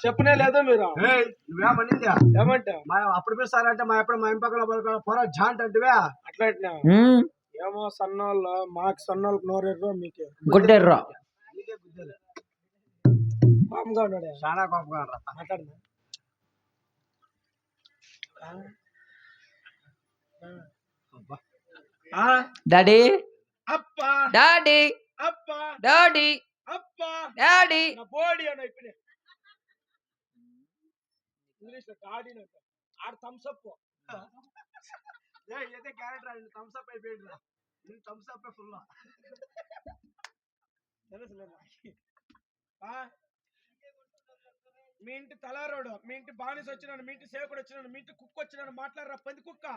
చెప్పనే లేదు మీరు నువ్వేమనిందా ఏమంటా అప్పుడు పిలుస్తారంటే మా ఎప్పుడు మా ఇంపకలో పొర జాంట్ అంటే అట్లా ఏమో సన్నోళ్ళు మాకు సన్నోళ్ళకి నోరెర్రో మీకే గుడ్డెర్రో కోపంగా ఉన్నాడు చాలా కోపంగా మాట్లాడదా డాడీ అప్పా డాడీ అప్పా డాడీ అప్పా డాడీ నా బోడీ అని అయిపోయినా ఇంగ్లీష్ లో డాడీ అంట ఆడ థమ్స్ అప్ ఏదే క్యారెక్టర్ అండి థమ్స్ అప్ అయిపోయింది థమ్స్ అప్ ఫుల్ మీ ఇంటి తలారోడు మీ ఇంటి బానిస వచ్చినాడు మీ ఇంటి సేవకుడు వచ్చినాడు మీ ఇంటి కుక్క వచ్చినాడు మాట్లాడరా పంది కుక్క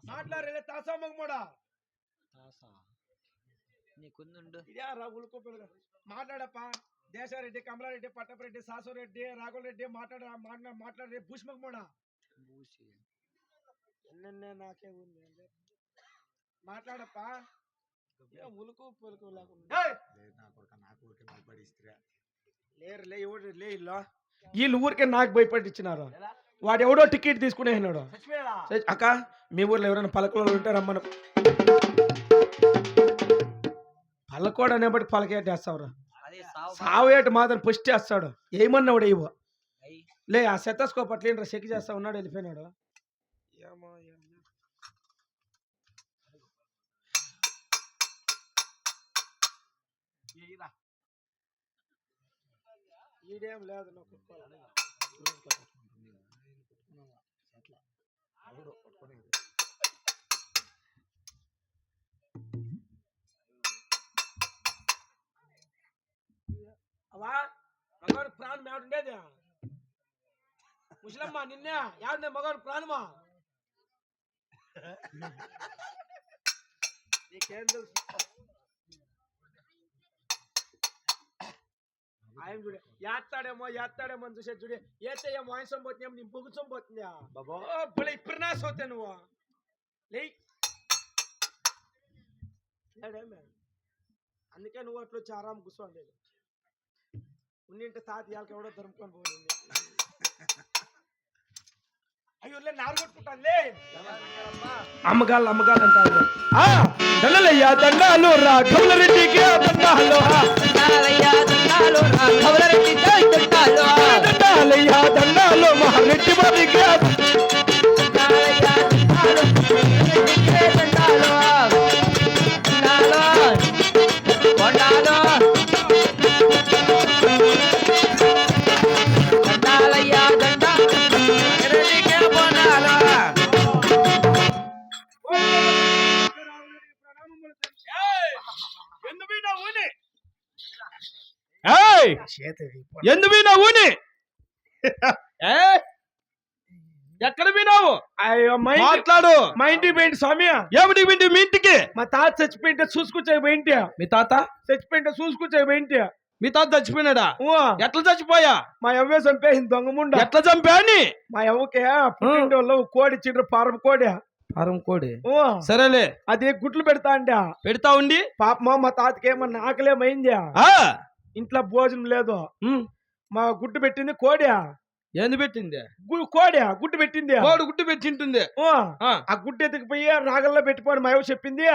మాట్లాడలే తాసా మగమోడా ఇదారా ఉలుకోపిల్లగా మాట్లాడప్పా దేశారెడ్డి కమలారెడ్డి పట్టపరెడ్డి సాసురెడ్డి రాఘవరెడ్డి మాట్లాడే భూష్మగమోడా ఎన్నెన్నే నాకే ఉంది మాట్లాడప్పా ఉలుకు పొలుకు లేరులే ఎవడు లే ఇల్లు వీళ్ళు ఊరికే నాకు భయపట్టించినారు వాడు ఎవడో టికెట్ తీసుకునేసినాడు అక్క మీ ఊర్లో ఎవరైనా పలకలో ఉంటే రమ్మను పలకోడు అనేప్పటికి పలకేటేస్తావురా సావేట మాత్రం పుష్టి వేస్తాడు ఏమన్నాడు ఇవ్వ లే ఆ సెతస్కోప్ అట్లేంట్రా చెక్ చేస్తా ఉన్నాడు వెళ్ళిపోయినాడు ఏమో ఈడేం లేదు అవా మగవాడు ప్రాణం ఏడుండేది ముసలమ్మ నిన్నే ఏడుండే మగవాడు ప్రాణమా నీకేం తెలుసు ఆయన చూడే ఏస్తాడేమో అని చూసే చూడే ఏతే ఏమో వాయిసం పోతున్నాం నీ బొగుసం పోతుందా బాబా ఇప్పుడు నాశ అవుతా నువ్వు లేడేమే అందుకే నువ్వు అట్లా వచ్చి ఆరాం కూర్చోండి ఉన్నింటే తాత ఇవాళకి ఎవడో దొరుకుకొని పోయింది అయ్యో నారు కొట్టుకుంటానులే అమ్మగాళ్ళు అంటారు దండలయ్యా దండాలు రాఘవరెడ్డికి దండాలు దండాలయ్యా దండాలు మహారెడ్డి బాబుకి ఎందు వినావు ఎక్కడ వినావు మాట్లాడు మా ఇంటికి పోయింటి స్వామి ఏమిటి పోయింటి మీ ఇంటికి మా తాత చచ్చిపోయింటే చూసుకొచ్చే పోయింటి మీ తాత చచ్చిపోయింటే చూసుకొచ్చే పోయింటి మీ తాత చచ్చిపోయినాడా ఎట్లా చచ్చిపోయా మా ఎవ్వే చంపేసింది దొంగముండ ఎట్లా చంపా అని మా ఎవ్వకే పుట్టింటి వాళ్ళు కోడి చిడ్రు పారం కోడి సరేలే అది గుడ్లు పెడతా ఉండి పాపమా మా తాతకి ఏమన్నా ఆకలేమైంది ఇంట్లో భోజనం లేదు మా గుడ్డు పెట్టింది కోడి ఏంది పెట్టింది గుడ్డు పెట్టింది గుడ్డు పెట్టింటుంది ఆ గుడ్డు ఎత్తుకుపోయి రాగల్లో పెట్టుకోని మా ఎవరు చెప్పింది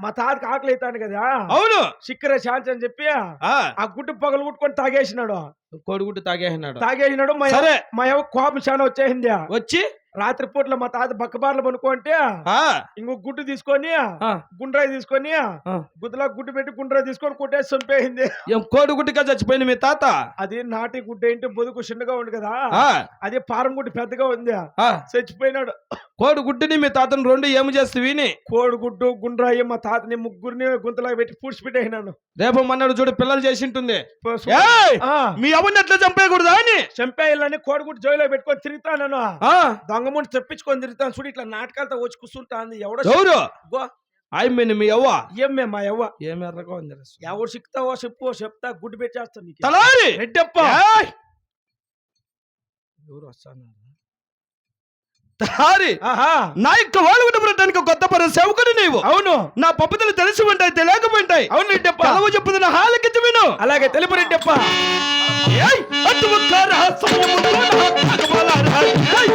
మా తాతకి ఆకలి అవుతాను కదా అవును చిక్కర ఛాన్స్ అని చెప్పి ఆ గుడ్డు పగలు కుట్టుకొని తాగేసినాడు కోడిగుడ్డు తాగేసినాడు మా ఎవ కోపం చాలా వచ్చేసింది వచ్చి రాత్రి పూట్ల మా తాత బక్కబార్లు పనుకుంటే ఇంకో గుడ్డు తీసుకొని గుండ్రాయి తీసుకొని గుడ్డులా గుడ్డు పెట్టి గుండ్రాయి తీసుకొని కొట్టేసి చంపేసింది కోడి గుడ్డుగా చచ్చిపోయింది మీ తాత అది నాటి గుడ్డ ఏంటి బొదుకు చిన్నగా ఉంది కదా అది పారం గుడ్డు పెద్దగా ఉంది చచ్చిపోయినాడు కోడి గుడ్డుని మీ తాతను రెండు ఏమి చేస్తావి కోడి గుడ్డు గుండ్రాయి మా తాతని ముగ్గురిని గుంతలాగా పెట్టి పూడ్చి పెట్టేసినాను రేపు మన్నాడు చూడు పిల్లలు చేసి ఉంటుంది మీ ఎవరిని ఎట్లా చంపేయకూడదా అని చంపేయాలని కోడిగుడ్డు జైల్లో పెట్టుకొని తిరుగుతాను దొంగముండి తెప్పించుకొని తిరుగుతాను చూడు ఇట్లా నాటకాలతో వచ్చి కూర్చుంటాను ఎవరు ఆయన మీ అవ్వ ఏమే మా అవ్వ ఏమి ఎర్రగా ఉంది ఎవరు సిక్తావో చెప్తా గుడ్డు పెట్టేస్తాను రెడ్డప్ప ఎవరు వస్తాను నా యొక్క వాళ్ళకు కొత్త పని సేవకుడు నీవు అవును నా పప్పుదలు తెలిసి ఉంటాయి తెలియకపోయింటాయి అవును రెడ్డప్ప చెప్పుతున్న హాలకి విను అలాగే తెలుపు రెడ్డప్ప ఏయ్, అటు ఒక్క రహస్యముతో నా భగవాల ఏయ్.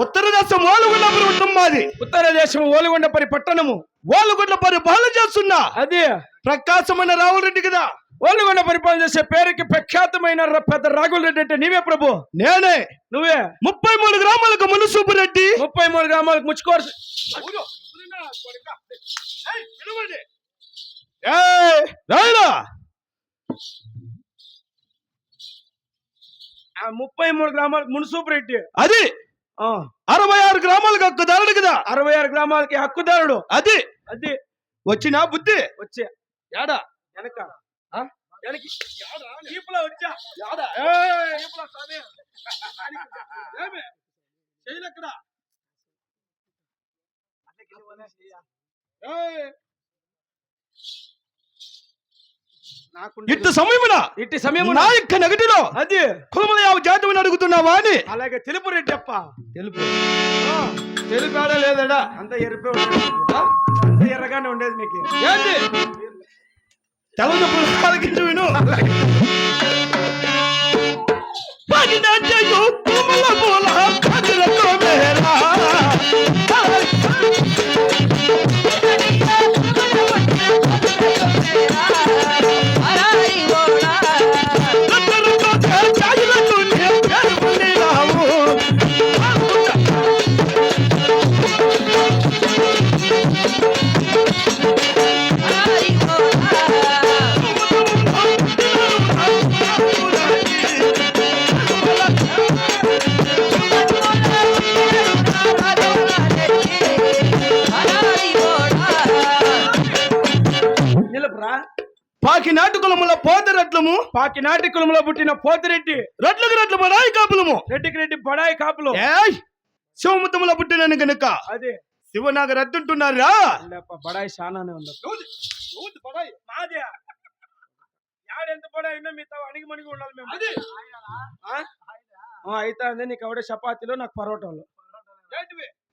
ఉత్తర దేశం ఓలుగుండపరి కుటుంబాది. ఉత్తర దేశం ఓలుగుండపరి పట్టణము ఓలుగుండ పరిపాలన చేస్తున్నా అది ప్రకాశమైన రావుల రెడ్డి కదా. ఓలుగొండ పరిపాలన చేసే పేరుకి ప్రఖ్యాతమైన పెద్ద రాఘుల రెడ్డి అంటే నీవే ప్రభు. నేనే. నువ్వే. 33 గ్రామాలకు మునుసూపు రెడ్డి. 33 గ్రామాలకు ముచ్చుకోరు. ఏయ్, రాయుడా. 33 గ్రామాలకు మున్సూపు రెడ్డి. అది 66 గ్రామాలకు హక్కుదారుడు కదా. 66 గ్రామాలకి హక్కుదారుడు. అది అది వచ్చినా బుద్ధి వచ్చే యాడా వెనక వెనక్కి. ఈపులో వచ్చా యాడా. ఈపులో స్వామి. ఏమి? చేయలెక్కడా? ఏయ్. ఇట్టు సమయమున ఇట్టి సమయం నా యొక్క నగటిలో అది కులముల యావ జాతమని అడుగుతున్నావా అని. అలాగే తెలుపు రెడ్డి అప్ప. తెలుపు తెలుపాడా లేదడా? అంత ఎర్రపే ఉండేది. అంత ఎర్రగానే ఉండేది నీకు. ఏంటి తెల్లప్పుడు కాలకించు విను. పగినట్టయు కులముల పూల కదిలతో మేరా. నిలపరా. పాకినాటి కులముల పోతరట్లము పాకినాటి కులంలో పుట్టిన పోతిరెడ్డి. రట్లకు రట్ల బడాయి కాపులము. రెడ్డికి రెడ్డి బడాయి కాపులు. ఏయ్, శివముతముల పుట్టినని గనుక అదే శివనాగ రద్దుంటున్నారా. బడాయి చాలానే ఉంది. మాదే యాడెంత బడాయి ఉన్నా మీతో అణిగి మణిగి ఉండాలి మేము. అయితే అందే నీకు ఎవడే చపాతీలో నాకు పరోటాలు.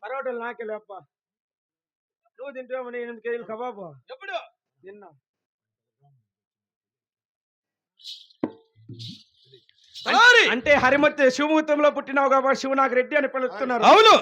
పరోటాలు నాకే లేప్ప. నువ్వు తింటావు 8 కేజీలు కబాబు. ఎప్పుడు తిన్నా. అంటే హరిమతి శివముహూర్తంలో పుట్టినావు కాబట్టి శివనాగ రెడ్డి అని పిలుస్తున్నారు. అవును.